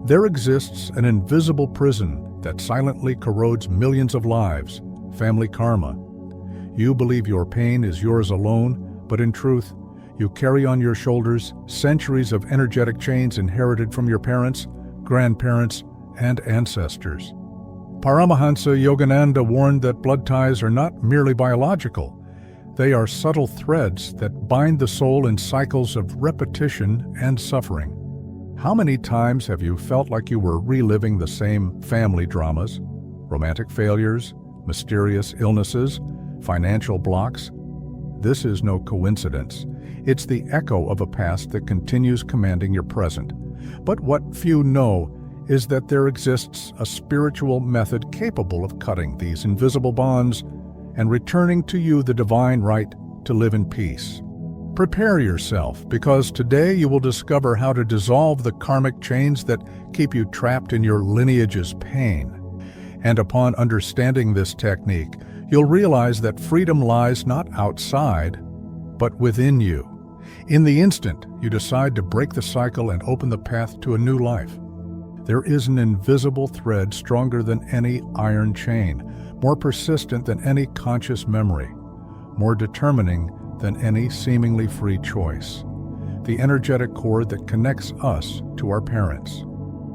There exists an invisible prison that silently corrodes millions of lives, family karma. You believe your pain is yours alone, but in truth, you carry on your shoulders centuries of energetic chains inherited from your parents, grandparents, and ancestors. Paramahansa Yogananda warned that blood ties are not merely biological. They are subtle threads that bind the soul in cycles of repetition and suffering. How many times have you felt like you were reliving the same family dramas? Romantic failures, mysterious illnesses, financial blocks? This is no coincidence. It's the echo of a past that continues commanding your present. But what few know is that there exists a spiritual method capable of cutting these invisible bonds and returning to you the divine right to live in peace. Prepare yourself, because today you will discover how to dissolve the karmic chains that keep you trapped in your lineage's pain. And upon understanding this technique, you'll realize that freedom lies not outside, but within you. In the instant you decide to break the cycle and open the path to a new life, there is an invisible thread stronger than any iron chain, more persistent than any conscious memory, more determining than any seemingly free choice. The energetic cord that connects us to our parents.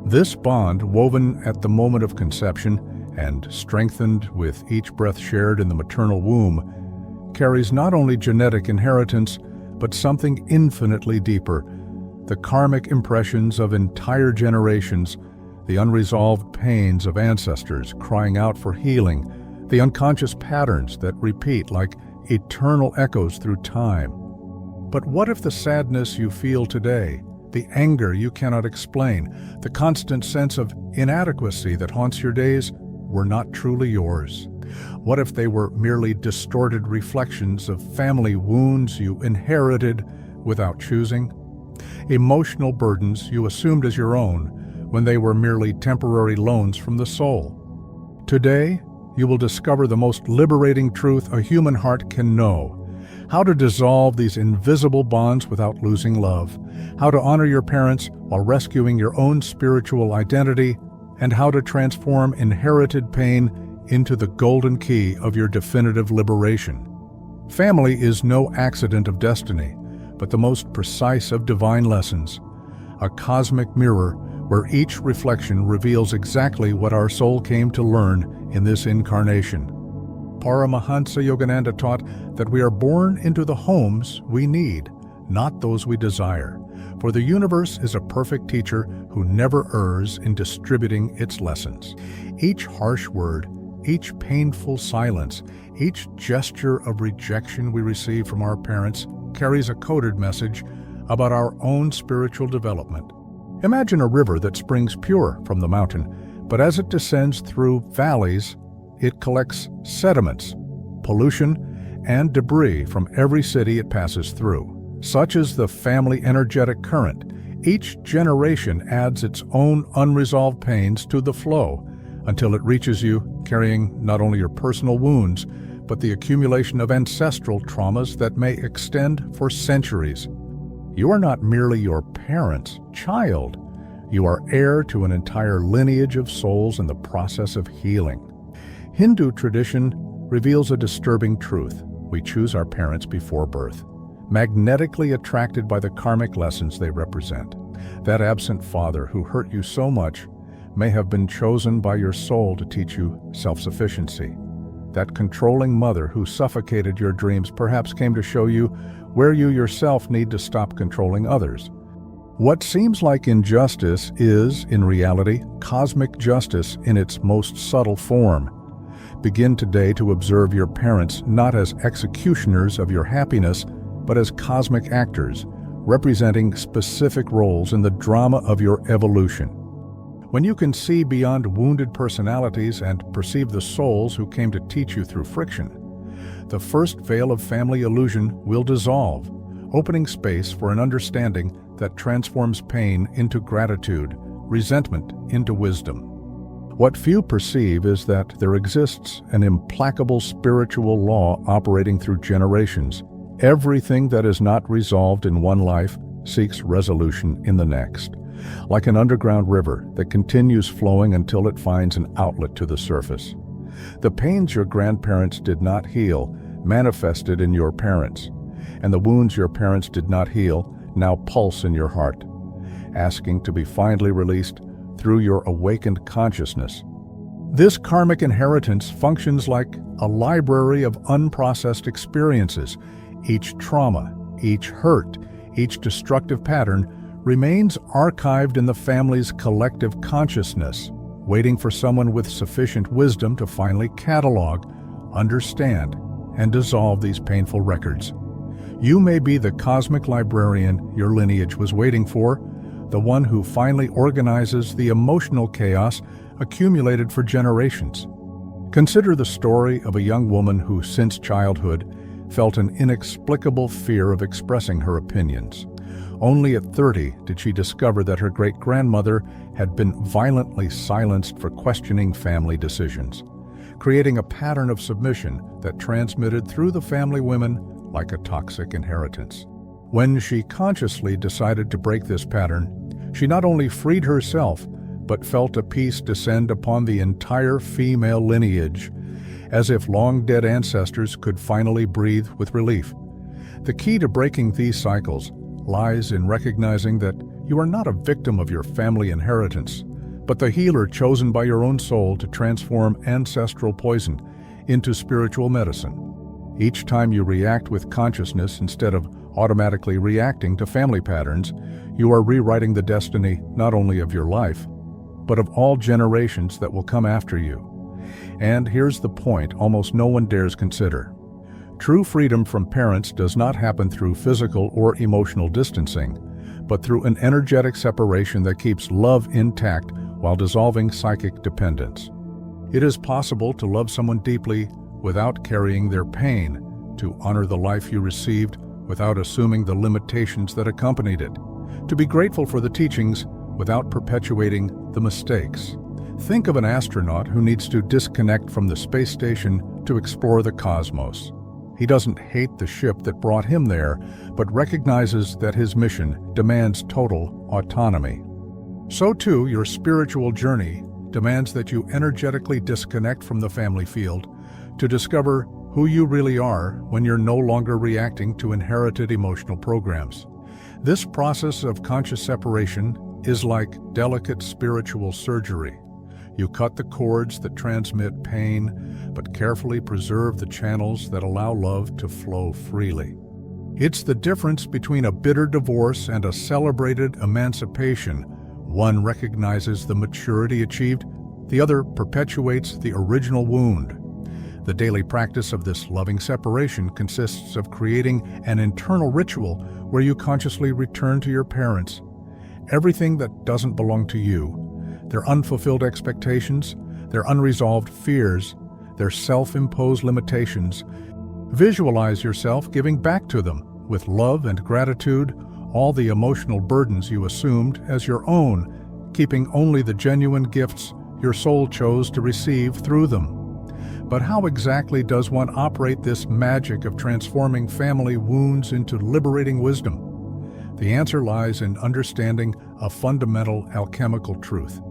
This bond, woven at the moment of conception and strengthened with each breath shared in the maternal womb, carries not only genetic inheritance, but something infinitely deeper, the karmic impressions of entire generations, the unresolved pains of ancestors crying out for healing, the unconscious patterns that repeat like eternal echoes through time. But what if the sadness you feel today, the anger you cannot explain, the constant sense of inadequacy that haunts your days were not truly yours? What if they were merely distorted reflections of family wounds you inherited without choosing? Emotional burdens you assumed as your own when they were merely temporary loans from the soul. Today, you will discover the most liberating truth a human heart can know. How to dissolve these invisible bonds without losing love. How to honor your parents while rescuing your own spiritual identity. And how to transform inherited pain into the golden key of your definitive liberation. Family is no accident of destiny, but the most precise of divine lessons. A cosmic mirror where each reflection reveals exactly what our soul came to learn in this incarnation. Paramahansa Yogananda taught that we are born into the homes we need, not those we desire. For the universe is a perfect teacher who never errs in distributing its lessons. Each harsh word, each painful silence, each gesture of rejection we receive from our parents carries a coded message about our own spiritual development. Imagine a river that springs pure from the mountain, but as it descends through valleys, it collects sediments, pollution, and debris from every city it passes through. Such is the family energetic current. Each generation adds its own unresolved pains to the flow until it reaches you, carrying not only your personal wounds, but the accumulation of ancestral traumas that may extend for centuries. You are not merely your parents' child. You are heir to an entire lineage of souls in the process of healing. Hindu tradition reveals a disturbing truth. We choose our parents before birth, magnetically attracted by the karmic lessons they represent. That absent father who hurt you so much may have been chosen by your soul to teach you self-sufficiency. That controlling mother who suffocated your dreams perhaps came to show you where you yourself need to stop controlling others. What seems like injustice is, in reality, cosmic justice in its most subtle form. Begin today to observe your parents not as executioners of your happiness, but as cosmic actors, representing specific roles in the drama of your evolution. When you can see beyond wounded personalities and perceive the souls who came to teach you through friction, the first veil of family illusion will dissolve, opening space for an understanding that transforms pain into gratitude, resentment into wisdom. What few perceive is that there exists an implacable spiritual law operating through generations. Everything that is not resolved in one life seeks resolution in the next. like an underground river that continues flowing until it finds an outlet to the surface. The pains your grandparents did not heal manifested in your parents, and the wounds your parents did not heal now pulse in your heart, asking to be finally released through your awakened consciousness. This karmic inheritance functions like a library of unprocessed experiences. Each trauma, each hurt, each destructive pattern remains archived in the family's collective consciousness, waiting for someone with sufficient wisdom to finally catalog, understand, and dissolve these painful records. You may be the cosmic librarian your lineage was waiting for, the one who finally organizes the emotional chaos accumulated for generations. Consider the story of a young woman who, since childhood, felt an inexplicable fear of expressing her opinions. Only at 30 did she discover that her great-grandmother had been violently silenced for questioning family decisions, creating a pattern of submission that transmitted through the family women like a toxic inheritance. When she consciously decided to break this pattern, she not only freed herself, but felt a peace descend upon the entire female lineage, as if long-dead ancestors could finally breathe with relief. The key to breaking these cycles lies in recognizing that you are not a victim of your family inheritance, but the healer chosen by your own soul to transform ancestral poison into spiritual medicine. Each time you react with consciousness instead of automatically reacting to family patterns, you are rewriting the destiny not only of your life, but of all generations that will come after you. And here's the point almost no one dares consider. True freedom from parents does not happen through physical or emotional distancing, but through an energetic separation that keeps love intact while dissolving psychic dependence. It is possible to love someone deeply without carrying their pain, to honor the life you received without assuming the limitations that accompanied it, to be grateful for the teachings without perpetuating the mistakes. Think of an astronaut who needs to disconnect from the space station to explore the cosmos. He doesn't hate the ship that brought him there, but recognizes that his mission demands total autonomy. So too, your spiritual journey demands that you energetically disconnect from the family field to discover who you really are when you're no longer reacting to inherited emotional programs. This process of conscious separation is like delicate spiritual surgery. You cut the cords that transmit pain, but carefully preserve the channels that allow love to flow freely. It's the difference between a bitter divorce and a celebrated emancipation. One recognizes the maturity achieved, the other perpetuates the original wound. The daily practice of this loving separation consists of creating an internal ritual where you consciously return to your parents. Everything that doesn't belong to you, their unfulfilled expectations, their unresolved fears, their self-imposed limitations. Visualize yourself giving back to them with love and gratitude all the emotional burdens you assumed as your own, keeping only the genuine gifts your soul chose to receive through them. But how exactly does one operate this magic of transforming family wounds into liberating wisdom? The answer lies in understanding a fundamental alchemical truth.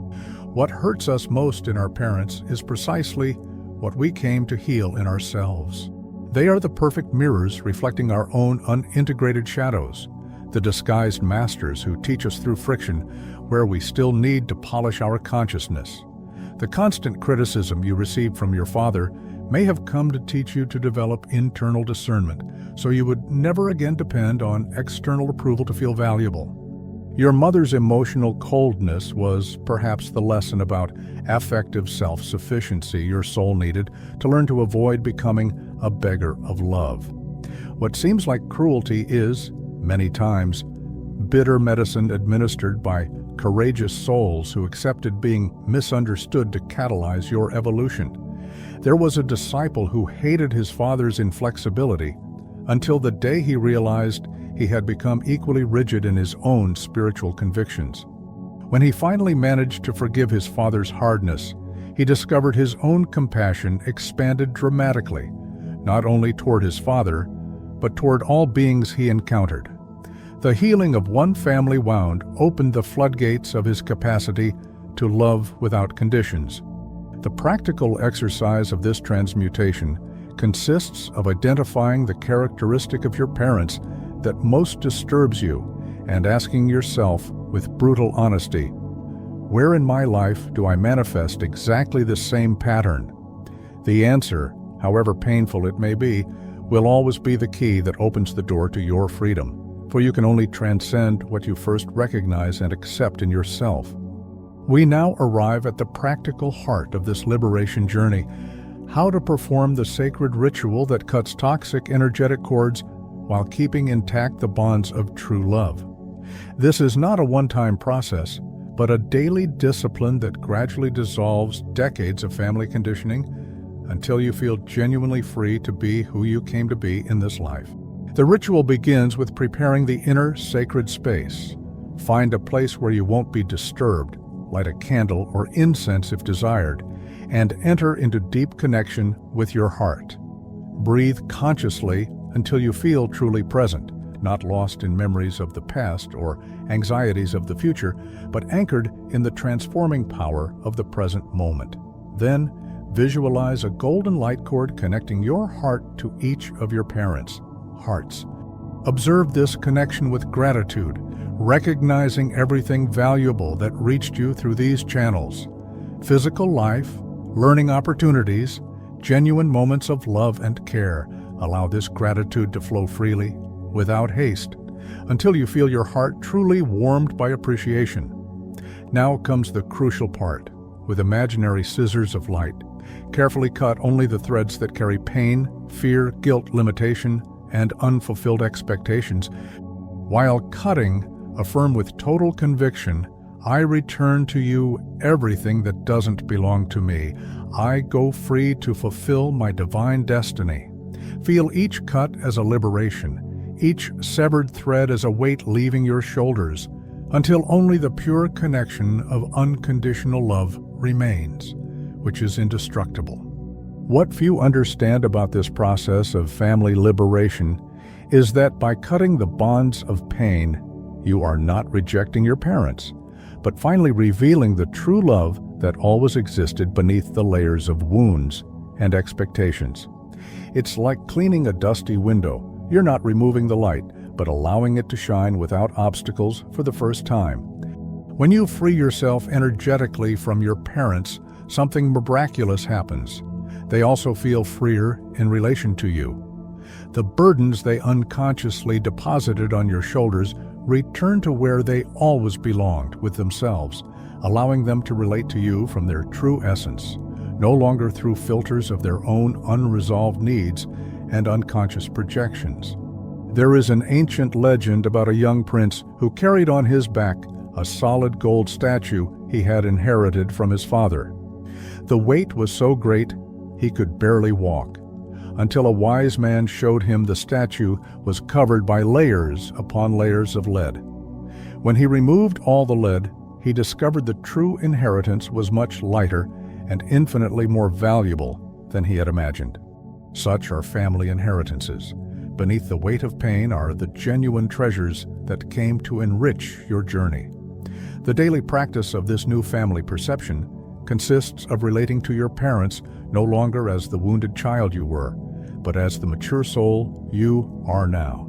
What hurts us most in our parents is precisely what we came to heal in ourselves. They are the perfect mirrors reflecting our own unintegrated shadows, the disguised masters who teach us through friction where we still need to polish our consciousness. The constant criticism you received from your father may have come to teach you to develop internal discernment, so you would never again depend on external approval to feel valuable. Your mother's emotional coldness was perhaps the lesson about affective self-sufficiency your soul needed to learn to avoid becoming a beggar of love. What seems like cruelty is, many times, bitter medicine administered by courageous souls who accepted being misunderstood to catalyze your evolution. There was a disciple who hated his father's inflexibility until the day he realized he had become equally rigid in his own spiritual convictions. When he finally managed to forgive his father's hardness, he discovered his own compassion expanded dramatically, not only toward his father, but toward all beings he encountered. The healing of one family wound opened the floodgates of his capacity to love without conditions. The practical exercise of this transmutation consists of identifying the characteristic of your parents that most disturbs you and asking yourself with brutal honesty, where in my life do I manifest exactly the same pattern? The answer, however painful it may be, will always be the key that opens the door to your freedom, for you can only transcend what you first recognize and accept in yourself. We now arrive at the practical heart of this liberation journey: how to perform the sacred ritual that cuts toxic energetic cords while keeping intact the bonds of true love. This is not a one-time process, but a daily discipline that gradually dissolves decades of family conditioning until you feel genuinely free to be who you came to be in this life. The ritual begins with preparing the inner sacred space. Find a place where you won't be disturbed, light a candle or incense if desired, and enter into deep connection with your heart. Breathe consciously until you feel truly present, not lost in memories of the past or anxieties of the future, but anchored in the transforming power of the present moment. Then, visualize a golden light cord connecting your heart to each of your parents' hearts. Observe this connection with gratitude, recognizing everything valuable that reached you through these channels: physical life, learning opportunities, genuine moments of love and care. Allow this gratitude to flow freely, without haste, until you feel your heart truly warmed by appreciation. Now comes the crucial part. With imaginary scissors of light, carefully cut only the threads that carry pain, fear, guilt, limitation, and unfulfilled expectations. While cutting, affirm with total conviction, I return to you everything that doesn't belong to me. I go free to fulfill my divine destiny. Feel each cut as a liberation, each severed thread as a weight leaving your shoulders, until only the pure connection of unconditional love remains, which is indestructible. What few understand about this process of family liberation is that by cutting the bonds of pain, you are not rejecting your parents, but finally revealing the true love that always existed beneath the layers of wounds and expectations. It's like cleaning a dusty window. You're not removing the light, but allowing it to shine without obstacles for the first time. When you free yourself energetically from your parents, something miraculous happens. They also feel freer in relation to you. The burdens they unconsciously deposited on your shoulders return to where they always belonged, with themselves, allowing them to relate to you from their true essence, no longer through filters of their own unresolved needs and unconscious projections. There is an ancient legend about a young prince who carried on his back a solid gold statue he had inherited from his father. The weight was so great he could barely walk, until a wise man showed him the statue was covered by layers upon layers of lead. When he removed all the lead, he discovered the true inheritance was much lighter and infinitely more valuable than he had imagined. Such are family inheritances. Beneath the weight of pain are the genuine treasures that came to enrich your journey. The daily practice of this new family perception consists of relating to your parents no longer as the wounded child you were, but as the mature soul you are now.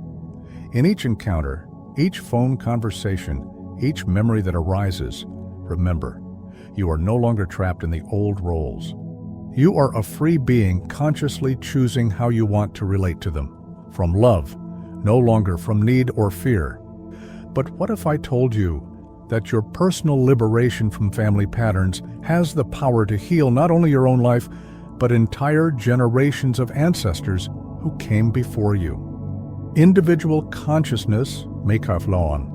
In each encounter, each phone conversation, each memory that arises, remember, you are no longer trapped in the old roles. You are a free being consciously choosing how you want to relate to them, from love, no longer from need or fear. But what if I told you that your personal liberation from family patterns has the power to heal not only your own life, but entire generations of ancestors who came before you? Individual consciousness, Mekaflaon,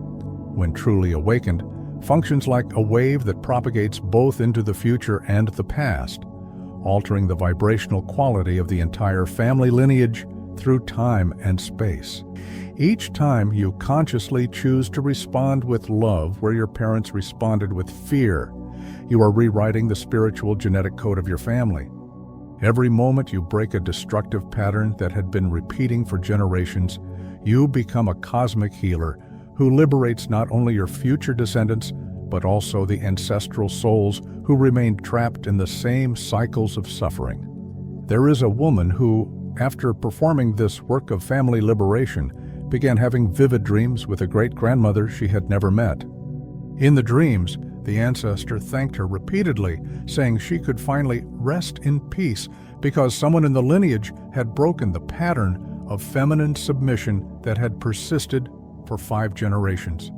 when truly awakened, functions like a wave that propagates both into the future and the past, altering the vibrational quality of the entire family lineage through time and space. Each time you consciously choose to respond with love where your parents responded with fear, you are rewriting the spiritual genetic code of your family. Every moment you break a destructive pattern that had been repeating for generations, you become a cosmic healer who liberates not only your future descendants, but also the ancestral souls who remained trapped in the same cycles of suffering. There is a woman who, after performing this work of family liberation, began having vivid dreams with a great-grandmother she had never met. In the dreams, the ancestor thanked her repeatedly, saying she could finally rest in peace because someone in the lineage had broken the pattern of feminine submission that had persisted for 5 generations.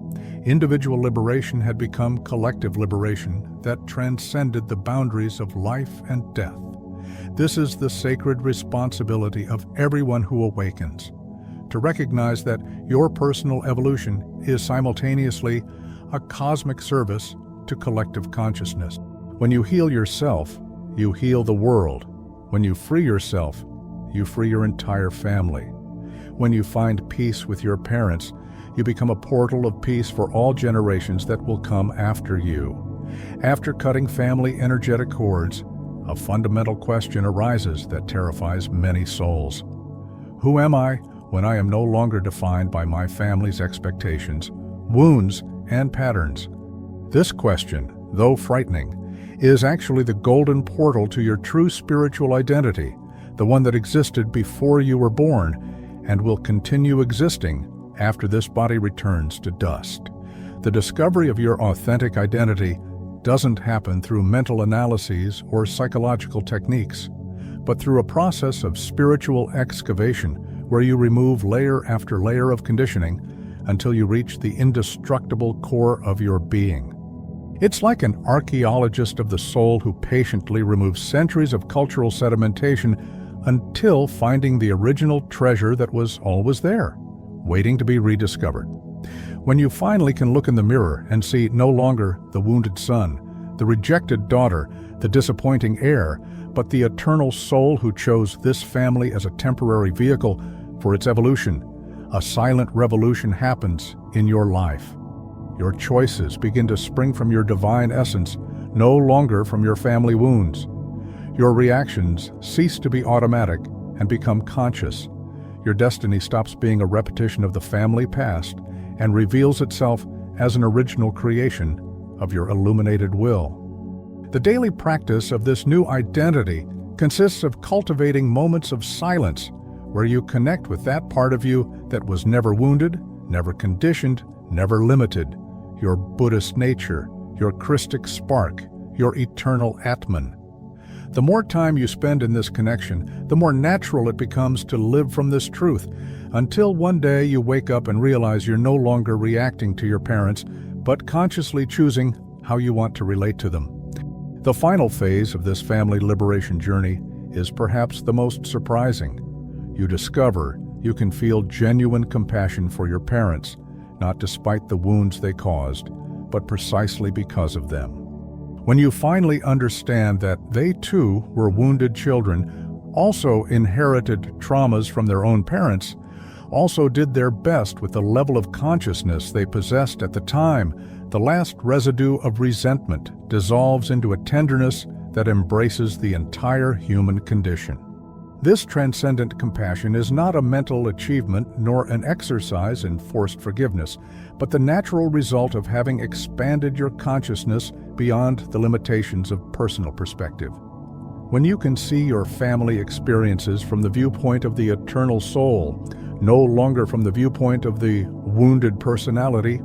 Individual liberation had become collective liberation that transcended the boundaries of life and death. This is the sacred responsibility of everyone who awakens, to recognize that your personal evolution is simultaneously a cosmic service to collective consciousness. When you heal yourself, you heal the world. When you free yourself, you free your entire family. When you find peace with your parents, you become a portal of peace for all generations that will come after you. After cutting family energetic cords, a fundamental question arises that terrifies many souls. Who am I when I am no longer defined by my family's expectations, wounds, and patterns? This question, though frightening, is actually the golden portal to your true spiritual identity, the one that existed before you were born and will continue existing after this body returns to dust. The discovery of your authentic identity doesn't happen through mental analyses or psychological techniques, but through a process of spiritual excavation where you remove layer after layer of conditioning until you reach the indestructible core of your being. It's like an archaeologist of the soul who patiently removes centuries of cultural sedimentation until finding the original treasure that was always there, waiting to be rediscovered. When you finally can look in the mirror and see no longer the wounded son, the rejected daughter, the disappointing heir, but the eternal soul who chose this family as a temporary vehicle for its evolution, a silent revolution happens in your life. Your choices begin to spring from your divine essence, no longer from your family wounds. Your reactions cease to be automatic and become conscious. Your destiny stops being a repetition of the family past and reveals itself as an original creation of your illuminated will. The daily practice of this new identity consists of cultivating moments of silence where you connect with that part of you that was never wounded, never conditioned, never limited, your Buddhist nature, your Christic spark, your eternal Atman. The more time you spend in this connection, the more natural it becomes to live from this truth, until one day you wake up and realize you're no longer reacting to your parents, but consciously choosing how you want to relate to them. The final phase of this family liberation journey is perhaps the most surprising. You discover you can feel genuine compassion for your parents, not despite the wounds they caused, but precisely because of them. When you finally understand that they too were wounded children, also inherited traumas from their own parents, also did their best with the level of consciousness they possessed at the time, the last residue of resentment dissolves into a tenderness that embraces the entire human condition. This transcendent compassion is not a mental achievement nor an exercise in forced forgiveness, but the natural result of having expanded your consciousness beyond the limitations of personal perspective. When you can see your family experiences from the viewpoint of the eternal soul, no longer from the viewpoint of the wounded personality,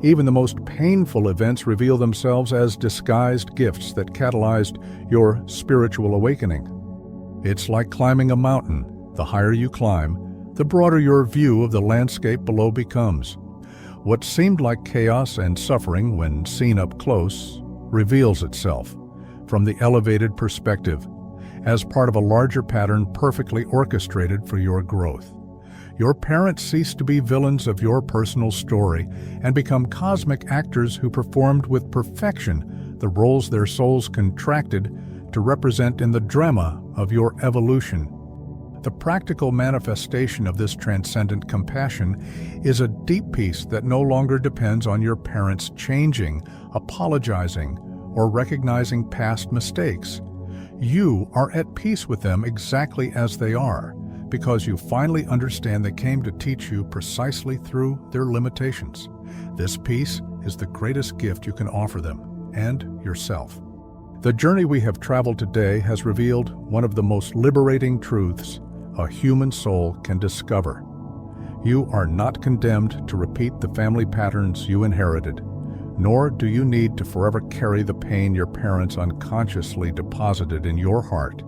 even the most painful events reveal themselves as disguised gifts that catalyzed your spiritual awakening. It's like climbing a mountain. The higher you climb, the broader your view of the landscape below becomes. What seemed like chaos and suffering when seen up close reveals itself from the elevated perspective as part of a larger pattern perfectly orchestrated for your growth. Your parents cease to be villains of your personal story and become cosmic actors who performed with perfection the roles their souls contracted to represent in the drama of your evolution. The practical manifestation of this transcendent compassion is a deep peace that no longer depends on your parents changing, apologizing, or recognizing past mistakes. You are at peace with them exactly as they are, because you finally understand they came to teach you precisely through their limitations. This peace is the greatest gift you can offer them and yourself. The journey we have traveled today has revealed one of the most liberating truths a human soul can discover. You are not condemned to repeat the family patterns you inherited, nor do you need to forever carry the pain your parents unconsciously deposited in your heart.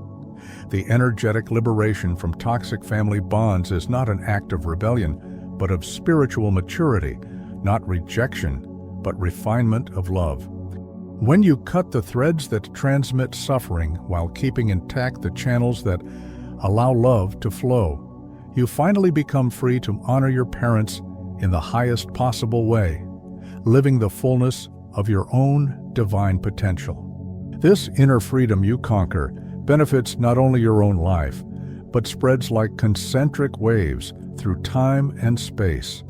The energetic liberation from toxic family bonds is not an act of rebellion, but of spiritual maturity, not rejection, but refinement of love. When you cut the threads that transmit suffering while keeping intact the channels that allow love to flow, you finally become free to honor your parents in the highest possible way, living the fullness of your own divine potential. This inner freedom you conquer benefits not only your own life, but spreads like concentric waves through time and space,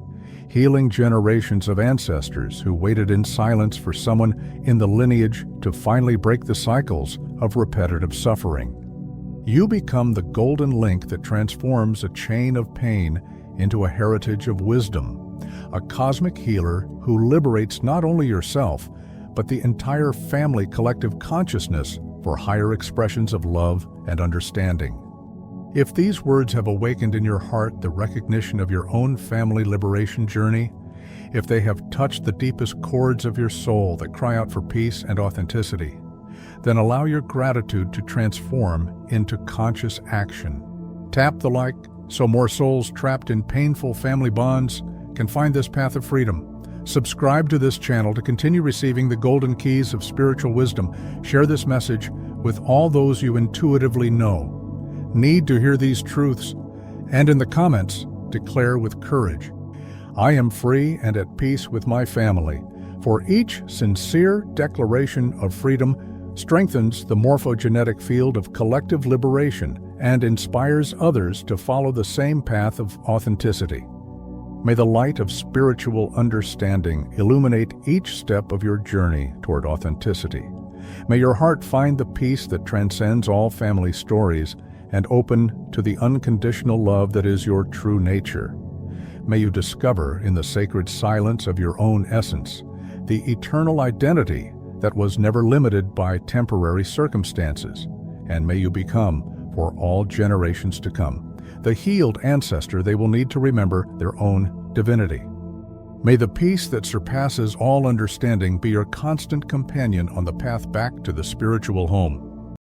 healing generations of ancestors who waited in silence for someone in the lineage to finally break the cycles of repetitive suffering. You become the golden link that transforms a chain of pain into a heritage of wisdom, a cosmic healer who liberates not only yourself, but the entire family collective consciousness for higher expressions of love and understanding. If these words have awakened in your heart the recognition of your own family liberation journey, if they have touched the deepest chords of your soul that cry out for peace and authenticity, then allow your gratitude to transform into conscious action. Tap the like so more souls trapped in painful family bonds can find this path of freedom. Subscribe to this channel to continue receiving the golden keys of spiritual wisdom. Share this message with all those you intuitively know need to hear these truths, and in the comments, declare with courage, "I am free and at peace with my family." For each sincere declaration of freedom strengthens the morphogenetic field of collective liberation and inspires others to follow the same path of authenticity. May the light of spiritual understanding illuminate each step of your journey toward authenticity. May your heart find the peace that transcends all family stories and open to the unconditional love that is your true nature. May you discover in the sacred silence of your own essence the eternal identity that was never limited by temporary circumstances, and may you become, for all generations to come, the healed ancestor they will need to remember their own divinity. May the peace that surpasses all understanding be your constant companion on the path back to the spiritual home.